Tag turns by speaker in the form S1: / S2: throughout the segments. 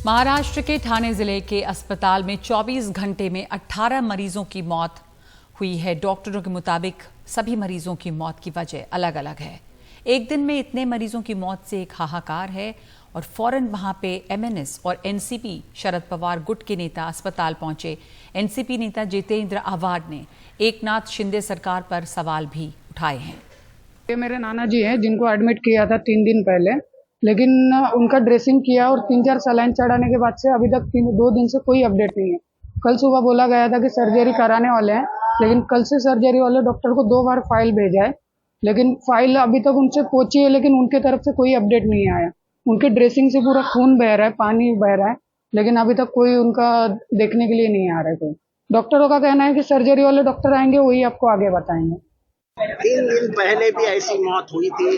S1: महाराष्ट्र के ठाणे जिले के अस्पताल में 24 घंटे में 18 मरीजों की मौत हुई है। डॉक्टरों के मुताबिक सभी मरीजों की मौत की वजह अलग अलग है। एक दिन में इतने मरीजों की मौत से एक हाहाकार है और फौरन वहां पे एमएनएस और एनसीपी शरद पवार गुट के नेता अस्पताल पहुंचे। एनसीपी नेता जितेंद्र आव्हाड ने एकनाथ शिंदे सरकार पर सवाल भी उठाए हैं।
S2: ये मेरे नाना जी हैं जिनको एडमिट किया था 3 दिन पहले, लेकिन उनका ड्रेसिंग किया और 3-4 सलाइन चढ़ाने के बाद से अभी तक 2 दिन से कोई अपडेट नहीं है। कल सुबह बोला गया था कि सर्जरी कराने वाले हैं, लेकिन कल से सर्जरी वाले डॉक्टर को 2 बार फाइल भेजा है, लेकिन फाइल अभी तक उनसे पहुंची है, लेकिन उनके तरफ से कोई अपडेट नहीं आया। उनके ड्रेसिंग से पूरा खून बह रहा है, पानी बह रहा है, लेकिन अभी तक कोई उनका देखने के लिए नहीं आ रहा है। कोई डॉक्टरों का कहना है कि सर्जरी वाले डॉक्टर आएंगे, वही आपको आगे बताएंगे।
S3: 3 दिन पहले भी ऐसी मौत हुई थी,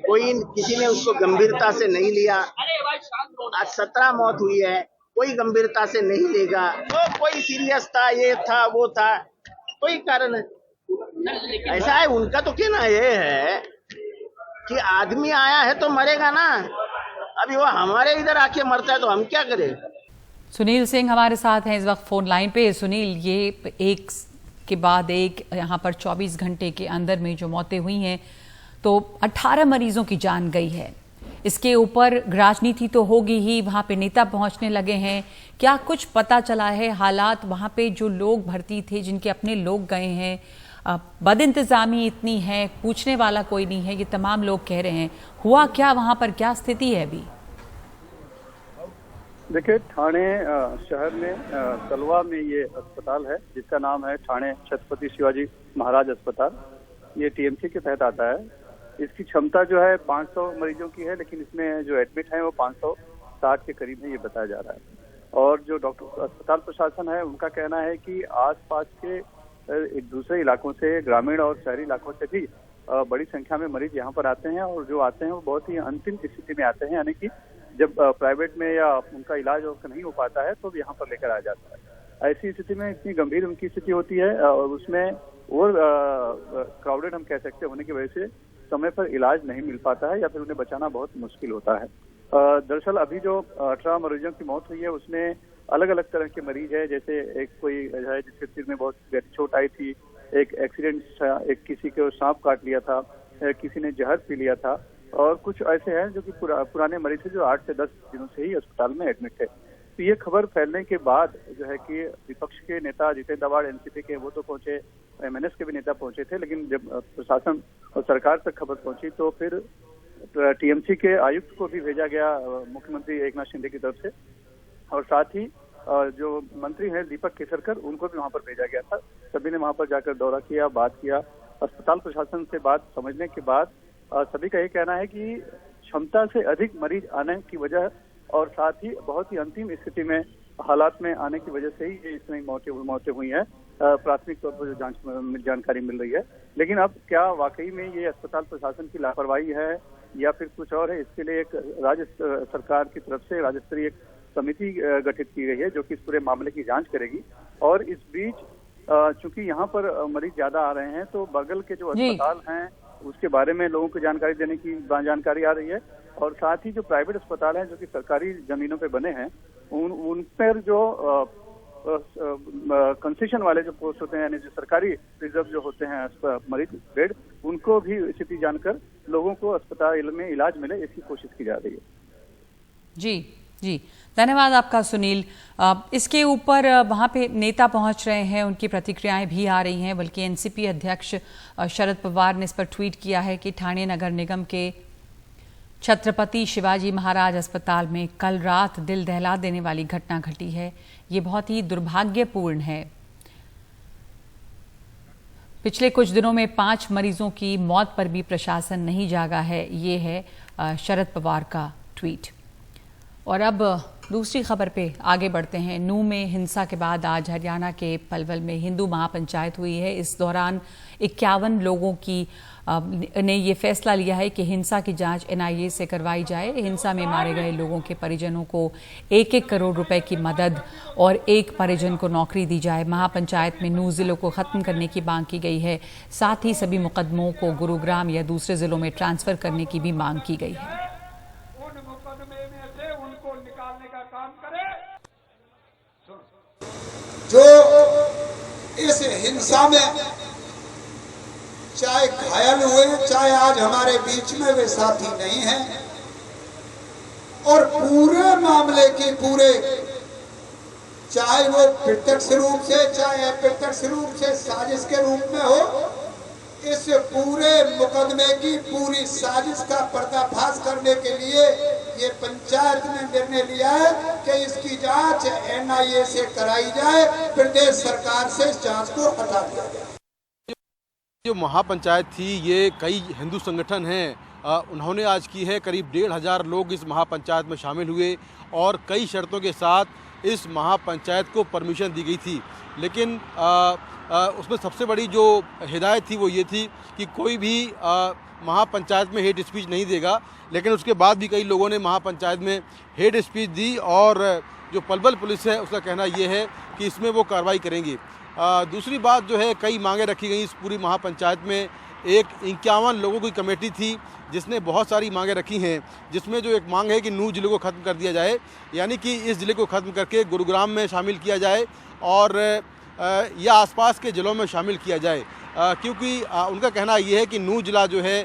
S3: किसी ने उसको गंभीरता से नहीं लिया। आज 17 मौत हुई है, कोई गंभीरता से नहीं लेगा। तो कोई सीरियस था, ये था वो था, कोई कारण ऐसा है। उनका तो कहना ये है कि आदमी आया है तो मरेगा ना। अभी वो हमारे इधर आके मरता है तो हम क्या करें।
S1: सुनील सिंह हमारे साथ हैं इस वक्त फोन लाइन पे। सुनील, ये एक के बाद एक यहाँ पर 24 घंटे के अंदर में जो मौतें हुई हैं, तो 18 मरीजों की जान गई है। इसके ऊपर राजनीति तो होगी ही, वहाँ पे नेता पहुँचने लगे हैं। क्या कुछ पता चला है हालात वहाँ पे? जो लोग भर्ती थे, जिनके अपने लोग गए हैं, बदइंतजामी इतनी है, पूछने वाला कोई नहीं है, ये तमाम लोग कह रहे हैं। हुआ क्या वहाँ पर, क्या स्थिति है अभी?
S4: देखिए, ठाणे शहर में तलवा में ये अस्पताल है जिसका नाम है ठाणे छत्रपति शिवाजी महाराज अस्पताल। ये टीएमसी के तहत आता है। इसकी क्षमता जो है 500 मरीजों की है, लेकिन इसमें जो एडमिट है वो 560 के करीब है, ये बताया जा रहा है। और जो डॉक्टर अस्पताल प्रशासन है उनका कहना है कि आसपास के एक दूसरे इलाकों से, ग्रामीण और शहरी इलाकों से भी बड़ी संख्या में मरीज यहाँ पर आते हैं, और जो आते हैं वो बहुत ही अंतिम स्थिति में आते हैं, यानी कि जब प्राइवेट में या उनका इलाज नहीं हो पाता है तो यहाँ पर लेकर आ जाता है। ऐसी स्थिति में इतनी गंभीर उनकी स्थिति होती है और उसमें और क्राउडेड हम कह सकते हैं होने की वजह से समय पर इलाज नहीं मिल पाता है या फिर उन्हें बचाना बहुत मुश्किल होता है। दरअसल अभी जो 18 मरीजों की मौत हुई है उसमें अलग अलग तरह के मरीज है। जैसे एक कोई है जिसके सिर में बहुत गहरी चोट आई थी, एक एक्सीडेंट था, एक किसी को सांप काट लिया था, किसी ने जहर पी लिया था, और कुछ ऐसे हैं जो कि पुराने मरीज थे जो 8 से 10 दिनों से ही अस्पताल में एडमिट थे। तो ये खबर फैलने के बाद जो है कि विपक्ष के नेता जितेंद्र आव्हाड एनसीपी के वो तो पहुंचे, एमएनएस के भी नेता पहुंचे थे, लेकिन जब प्रशासन और सरकार तक खबर पहुंची तो फिर टीएमसी के आयुक्त को भी भेजा गया मुख्यमंत्री एकनाथ शिंदे की तरफ से, और साथ ही जो मंत्री हैं दीपक केसरकर, उनको भी वहां पर भेजा गया था। सभी ने वहां पर जाकर दौरा किया, बात किया। अस्पताल प्रशासन से बात समझने के बाद सभी का ये कहना है कि क्षमता से अधिक मरीज आने की वजह और साथ ही बहुत ही अंतिम स्थिति में हालात में आने की वजह से ही ये इतनी मौतें हुई हैं। प्राथमिक तौर पर जो जानकारी मिल रही है, लेकिन अब क्या वाकई में ये अस्पताल प्रशासन की लापरवाही है या फिर कुछ और है, इसके लिए एक राज्य सरकार की तरफ से राज्य स्तरीय समिति गठित की गई है जो कि इस पूरे मामले की जांच करेगी। और इस बीच चूंकि यहाँ पर मरीज ज्यादा आ रहे हैं तो बगल के जो अस्पताल हैं उसके बारे में लोगों को जानकारी देने की जानकारी आ रही है, और साथ ही जो प्राइवेट अस्पताल हैं जो कि सरकारी जमीनों पे बने हैं उन पर जो कंसेशन वाले जो पोस्ट होते हैं, यानी जो सरकारी रिजर्व जो होते हैं मरीज बेड, उनको भी स्थिति जानकर लोगों को अस्पताल में इलाज मिले, इसकी कोशिश की जा रही है।
S1: जी, धन्यवाद आपका सुनील। इसके ऊपर वहाँ पे नेता पहुँच रहे हैं, उनकी प्रतिक्रियाएं भी आ रही हैं, बल्कि एनसीपी अध्यक्ष शरद पवार ने इस पर ट्वीट किया है कि ठाणे नगर निगम के छत्रपति शिवाजी महाराज अस्पताल में कल रात दिल दहला देने वाली घटना घटी है। ये बहुत ही दुर्भाग्यपूर्ण है। पिछले कुछ दिनों में 5 मरीजों की मौत पर भी प्रशासन नहीं जागा है। ये है शरद पवार का ट्वीट। और अब दूसरी खबर पे आगे बढ़ते हैं। नूंह में हिंसा के बाद आज हरियाणा के पलवल में हिंदू महापंचायत हुई है। इस दौरान 51 लोगों की ने ये फैसला लिया है कि हिंसा की जांच एनआईए से करवाई जाए। हिंसा में मारे गए लोगों के परिजनों को 1-1 करोड़ रुपए की मदद और एक परिजन को नौकरी दी जाए। महापंचायत में 9 जिलों को खत्म करने की मांग की गई है। साथ ही सभी मुकदमों को गुरुग्राम या दूसरे जिलों में ट्रांसफर करने की भी मांग की गई है।
S5: जो इस हिंसा में चाहे घायल हुए, चाहे आज हमारे बीच में वे साथी नहीं हैं, और पूरे मामले की पूरे, चाहे वो प्रत्यक्ष रूप से चाहे अप्रत्यक्ष रूप से साजिश के रूप में हो, इस पूरे मुकदमे की पूरी साजिश का पर्दाफाश करने के लिए ये पंचायत ने निर्णय लिया है कि इसकी जांच NIA से कराई जाए, प्रदेश सरकार से इस जांच को हटा दिया जाए।
S6: जो महापंचायत थी, ये कई हिंदू संगठन हैं, उन्होंने आज की है। करीब 1,500 लोग इस महापंचायत में शामिल हुए और कई शर्तों के साथ इस महापंचायत को परमिशन दी गई थी। लेकिन उसमें सबसे बड़ी जो हिदायत थी वो ये थी कि कोई भी महापंचायत में हेट स्पीच नहीं देगा। लेकिन उसके बाद भी कई लोगों ने महापंचायत में हेट स्पीच दी और जो पलवल पुलिस है उसका कहना ये है कि इसमें वो कार्रवाई करेंगे। दूसरी बात जो है, कई मांगें रखी गई इस पूरी महापंचायत में। एक 51 लोगों की कमेटी थी जिसने बहुत सारी मांगें रखी हैं, जिसमें जो एक मांग है कि नूह जिले को ख़त्म कर दिया जाए, यानी कि इस ज़िले को ख़त्म करके गुरुग्राम में शामिल किया जाए और या आसपास के ज़िलों में शामिल किया जाए, क्योंकि उनका कहना ये है कि नूह जिला जो है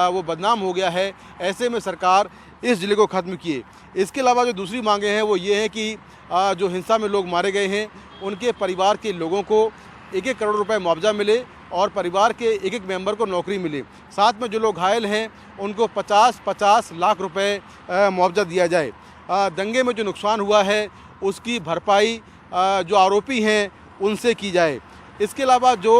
S6: वो बदनाम हो गया है। ऐसे में सरकार इस ज़िले को ख़त्म किए। इसके अलावा जो दूसरी मांगें हैं वो ये है कि जो हिंसा में लोग मारे गए हैं उनके परिवार के लोगों को 1-1 करोड़ रुपए मुआवजा मिले और परिवार के एक मेंबर को नौकरी मिले। साथ में जो लोग घायल हैं उनको 50-50 लाख रुपए मुआवजा दिया जाए। दंगे में जो नुकसान हुआ है उसकी भरपाई जो आरोपी हैं उनसे की जाए। इसके अलावा जो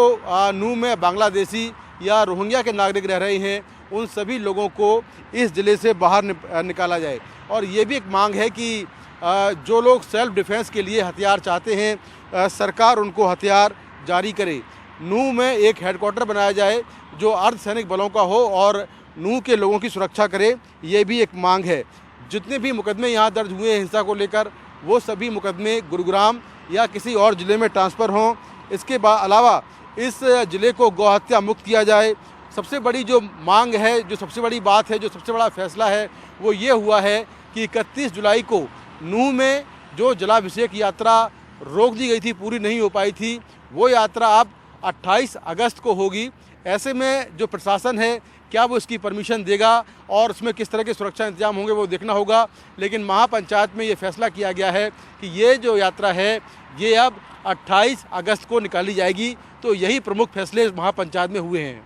S6: नूह में बांग्लादेशी या रोहिंग्या के नागरिक रह रहे हैं उन सभी लोगों को इस ज़िले से बाहर निकाला जाए। और ये भी एक मांग है कि जो लोग सेल्फ डिफेंस के लिए हथियार चाहते हैं सरकार उनको हथियार जारी करे। नूह में एक हेडक्वार्टर बनाया जाए जो अर्धसैनिक बलों का हो और नूह के लोगों की सुरक्षा करे, ये भी एक मांग है। जितने भी मुकदमे यहाँ दर्ज हुए हैं हिंसा को लेकर, वो सभी मुकदमे गुरुग्राम या किसी और ज़िले में ट्रांसफ़र हों। इसके अलावा इस ज़िले को गौहत्या मुक्त किया जाए। सबसे बड़ी जो मांग है, जो सबसे बड़ी बात है, जो सबसे बड़ा फैसला है वो ये हुआ है कि 31 जुलाई को नूह में जो जलाभिषेक यात्रा रोक दी गई थी, पूरी नहीं हो पाई थी, वो यात्रा अब 28 अगस्त को होगी। ऐसे में जो प्रशासन है क्या वो इसकी परमिशन देगा और उसमें किस तरह के सुरक्षा इंतजाम होंगे वो देखना होगा। लेकिन महापंचायत में ये फैसला किया गया है कि ये जो यात्रा है ये अब 28 अगस्त को निकाली जाएगी। तो यही प्रमुख फैसले महापंचायत में हुए हैं।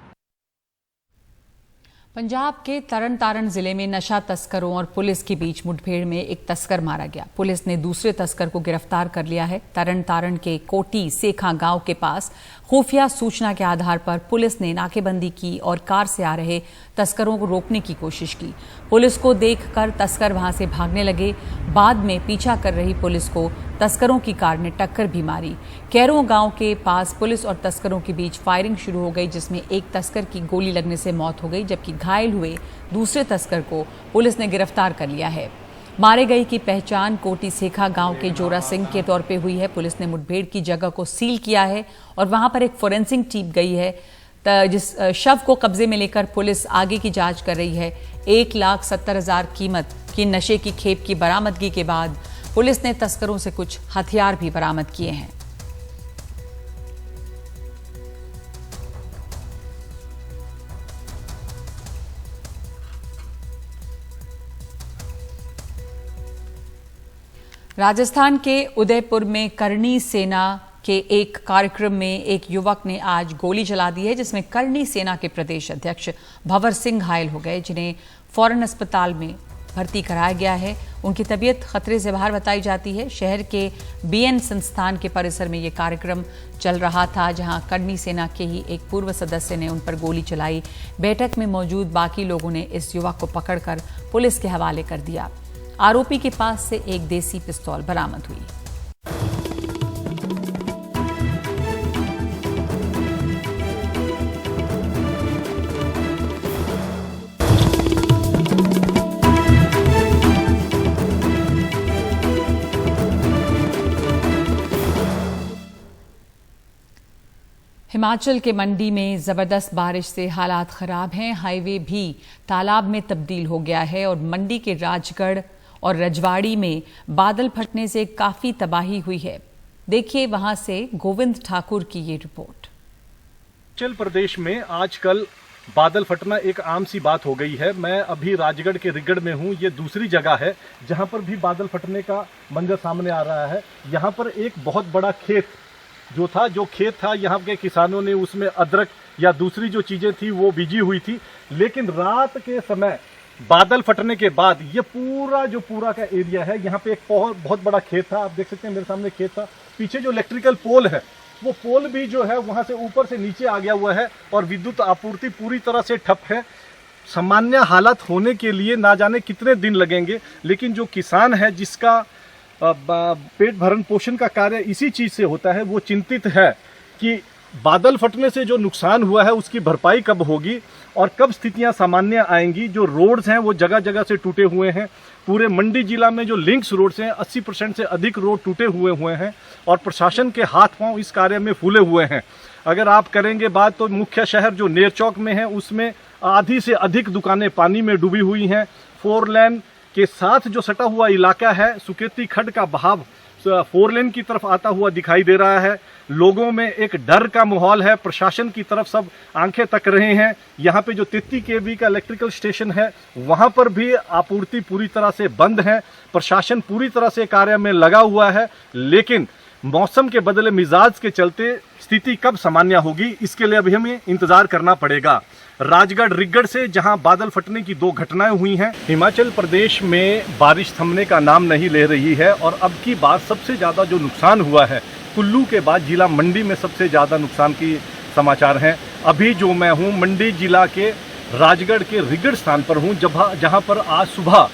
S1: पंजाब के तरन तारण जिले में नशा तस्करों और पुलिस के बीच मुठभेड़ में एक तस्कर मारा गया। पुलिस ने दूसरे तस्कर को गिरफ्तार कर लिया है। तरन तारण के कोटी सेखा गांव के पास खुफिया सूचना के आधार पर पुलिस ने नाकेबंदी की और कार से आ रहे तस्करों को रोकने की कोशिश की। पुलिस को देखकर तस्कर वहां से भागने लगे। बाद में पीछा कर रही पुलिस को तस्करों की कार ने टक्कर भी मारी। कैरो गांव के पास पुलिस और तस्करों के बीच फायरिंग शुरू हो गई, जिसमें एक तस्कर की गोली लगने से मौत हो गई, जबकि घायल हुए दूसरे तस्कर को पुलिस ने गिरफ्तार कर लिया है। मारे गए की पहचान कोटी सेखा गांव के जोरा सिंह के तौर पे हुई है। पुलिस ने मुठभेड़ की जगह को सील किया है और वहां पर एक फोरेंसिक टीम गई है, जिस शव को कब्जे में लेकर पुलिस आगे की जांच कर रही है। 1,70,000 कीमत की नशे की खेप की बरामदगी के बाद पुलिस ने तस्करों से कुछ हथियार भी बरामद किए हैं। राजस्थान के उदयपुर में करणी सेना के एक कार्यक्रम में एक युवक ने आज गोली चला दी है, जिसमें करणी सेना के प्रदेश अध्यक्ष भंवर सिंह घायल हो गए, जिन्हें फौरन अस्पताल में भर्ती कराया गया है। उनकी तबीयत खतरे से बाहर बताई जाती है। शहर के BN संस्थान के परिसर में ये कार्यक्रम चल रहा था, जहां करणी सेना के ही एक पूर्व सदस्य ने उन पर गोली चलाई। बैठक में मौजूद बाकी लोगों ने इस युवक को पकड़कर पुलिस के हवाले कर दिया। आरोपी के पास से एक देसी पिस्तौल बरामद हुई। हिमाचल के मंडी में जबरदस्त बारिश से हालात खराब हैं। हाईवे भी तालाब में तब्दील हो गया है और मंडी के राजगढ़ और रजवाड़ी में बादल फटने से काफी तबाही हुई है। देखिए वहां से गोविंद ठाकुर की ये रिपोर्ट।
S7: हिमाचल प्रदेश में आजकल बादल फटना एक आम सी बात हो गई है। मैं अभी राजगढ़ के रिगढ़ में हूँ। ये दूसरी जगह है जहाँ पर भी बादल फटने का मंजर सामने आ रहा है। यहाँ पर एक बहुत बड़ा खेत जो खेत था, यहाँ के किसानों ने उसमें अदरक या दूसरी जो चीज़ें थी वो बीजी हुई थी। लेकिन रात के समय बादल फटने के बाद ये पूरा का एरिया है, यहाँ पे एक बहुत बड़ा खेत था। आप देख सकते हैं मेरे सामने खेत था। पीछे जो इलेक्ट्रिकल पोल है वो पोल भी जो है वहाँ से ऊपर से नीचे आ गया हुआ है और विद्युत आपूर्ति पूरी तरह से ठप है। सामान्य हालत होने के लिए ना जाने कितने दिन लगेंगे, लेकिन जो किसान है जिसका पेट भरण पोषण का कार्य इसी चीज़ से होता है, वो चिंतित है कि बादल फटने से जो नुकसान हुआ है उसकी भरपाई कब होगी और कब स्थितियां सामान्य आएंगी। जो रोड्स हैं वो जगह जगह से टूटे हुए हैं। पूरे मंडी जिला में जो लिंक्स रोड्स हैं 80% से अधिक रोड टूटे हुए हैं और प्रशासन के हाथ पांव इस कार्य में फूले हुए हैं। अगर आप करेंगे बात तो मुख्य शहर जो नेरचौक में है उसमें आधी से अधिक दुकानें पानी में डूबी हुई हैं। 4 लेन के साथ जो सटा हुआ इलाका है, सुकेती खड्ड का बहाव 4 लेन की तरफ आता हुआ दिखाई दे रहा है। लोगों में एक डर का माहौल है। प्रशासन की तरफ सब आंखें तक रहे हैं। यहाँ पे जो 33 kV का इलेक्ट्रिकल स्टेशन है वहाँ पर भी आपूर्ति पूरी तरह से बंद है। प्रशासन पूरी तरह से कार्य में लगा हुआ है, लेकिन मौसम के बदले मिजाज के चलते स्थिति कब सामान्य होगी इसके लिए अभी हमें इंतजार करना पड़ेगा। राजगढ़ रिगढ़ से जहां बादल फटने की 2 घटनाएं हुई हैं। हिमाचल प्रदेश में बारिश थमने का नाम नहीं ले रही है और अब की बार सबसे ज़्यादा जो नुकसान हुआ है कुल्लू के बाद जिला मंडी में सबसे ज़्यादा नुकसान की समाचार हैं। अभी जो मैं हूं मंडी जिला के राजगढ़ के रिगढ़ स्थान पर हूं जहां पर आज सुबह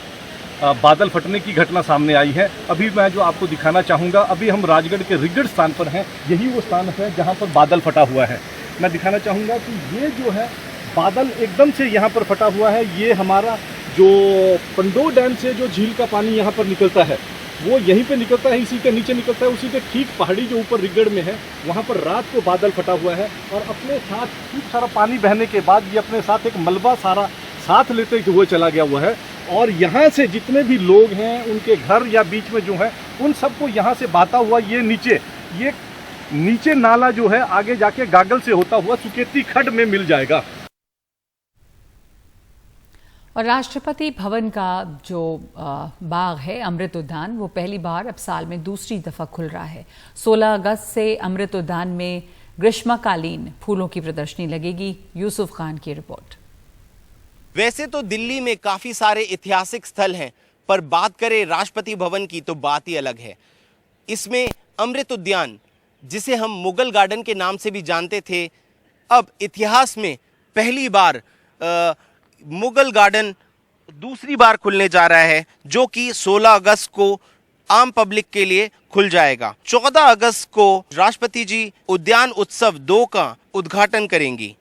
S7: बादल फटने की घटना सामने आई है। अभी मैं जो आपको दिखाना चाहूँगा, अभी हम राजगढ़ के रिगढ़ स्थान पर हैं। यही वो स्थान है जहाँ पर बादल फटा हुआ है। मैं दिखाना चाहूँगा कि ये जो है बादल एकदम से यहाँ पर फटा हुआ है। ये हमारा जो पंडो डैम से जो झील का पानी यहाँ पर निकलता है वो यहीं पे निकलता है, इसी के नीचे निकलता है। उसी के ठीक पहाड़ी जो ऊपर रिगढ़ में है वहाँ पर रात को बादल फटा हुआ है और अपने साथ खूब सारा पानी बहने के बाद ये अपने साथ एक मलबा सारा साथ लेते हुए चला गया हुआ है। और यहाँ से जितने भी लोग हैं उनके घर या बीच में जो है उन सबको यहाँ से बहता हुआ ये नीचे नाला जो है आगे जाके गागल से होता हुआ सुकेती खड्ड में मिल जाएगा।
S1: और राष्ट्रपति भवन का जो बाग है अमृत उद्यान, वो पहली बार अब साल में दूसरी दफा खुल रहा है। 16 अगस्त से अमृत उद्यान में ग्रीष्मकालीन फूलों की प्रदर्शनी लगेगी। यूसुफ खान की रिपोर्ट।
S8: वैसे तो दिल्ली में काफी सारे ऐतिहासिक स्थल हैं, पर बात करें राष्ट्रपति भवन की तो बात ही अलग है। इसमें अमृत उद्यान, जिसे हम मुगल गार्डन के नाम से भी जानते थे, अब इतिहास में पहली बार मुगल गार्डन दूसरी बार खुलने जा रहा है, जो कि 16 अगस्त को आम पब्लिक के लिए खुल जाएगा। 14 अगस्त को राष्ट्रपति जी उद्यान उत्सव 2 का उद्घाटन करेंगी।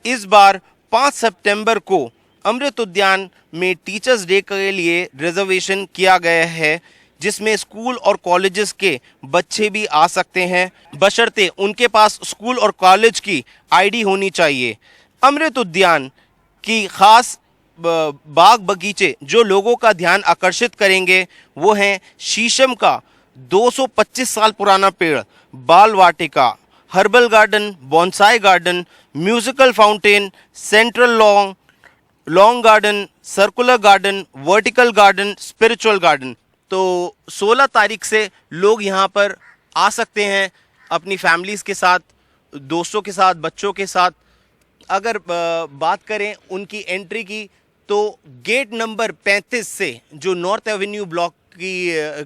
S8: इस बार 5 सितंबर को अमृत उद्यान में टीचर्स डे के लिए रिजर्वेशन किया गया है, जिसमें स्कूल और कॉलेजेस के बच्चे भी आ सकते हैं, बशर्ते उनके पास स्कूल और कॉलेज की आईडी होनी चाहिए। अमृत उद्यान की खास बाग बगीचे जो लोगों का ध्यान आकर्षित करेंगे वो हैं शीशम का 225 साल पुराना पेड़, बाल वाटिका, herbal garden, bonsai garden, musical fountain, central lawn garden, circular garden, vertical garden, spiritual garden. तो 16 तारीख से लोग यहाँ पर आ सकते हैं अपनी फैमिलीज के साथ, दोस्तों के साथ, बच्चों के साथ। अगर बात करें उनकी एंट्री की तो गेट नंबर 35 से, जो नॉर्थ एवेन्यू ब्लॉक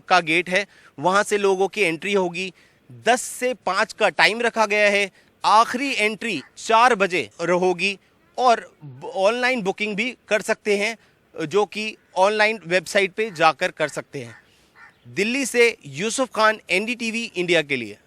S8: का गेट है, वहाँ से लोगों की एंट्री होगी। 10 से 5 का टाइम रखा गया है। आखिरी एंट्री 4 बजे होगी और ऑनलाइन बुकिंग भी कर सकते हैं, जो कि ऑनलाइन वेबसाइट पे जाकर कर सकते हैं। दिल्ली से यूसुफ खान, NDTV इंडिया के लिए।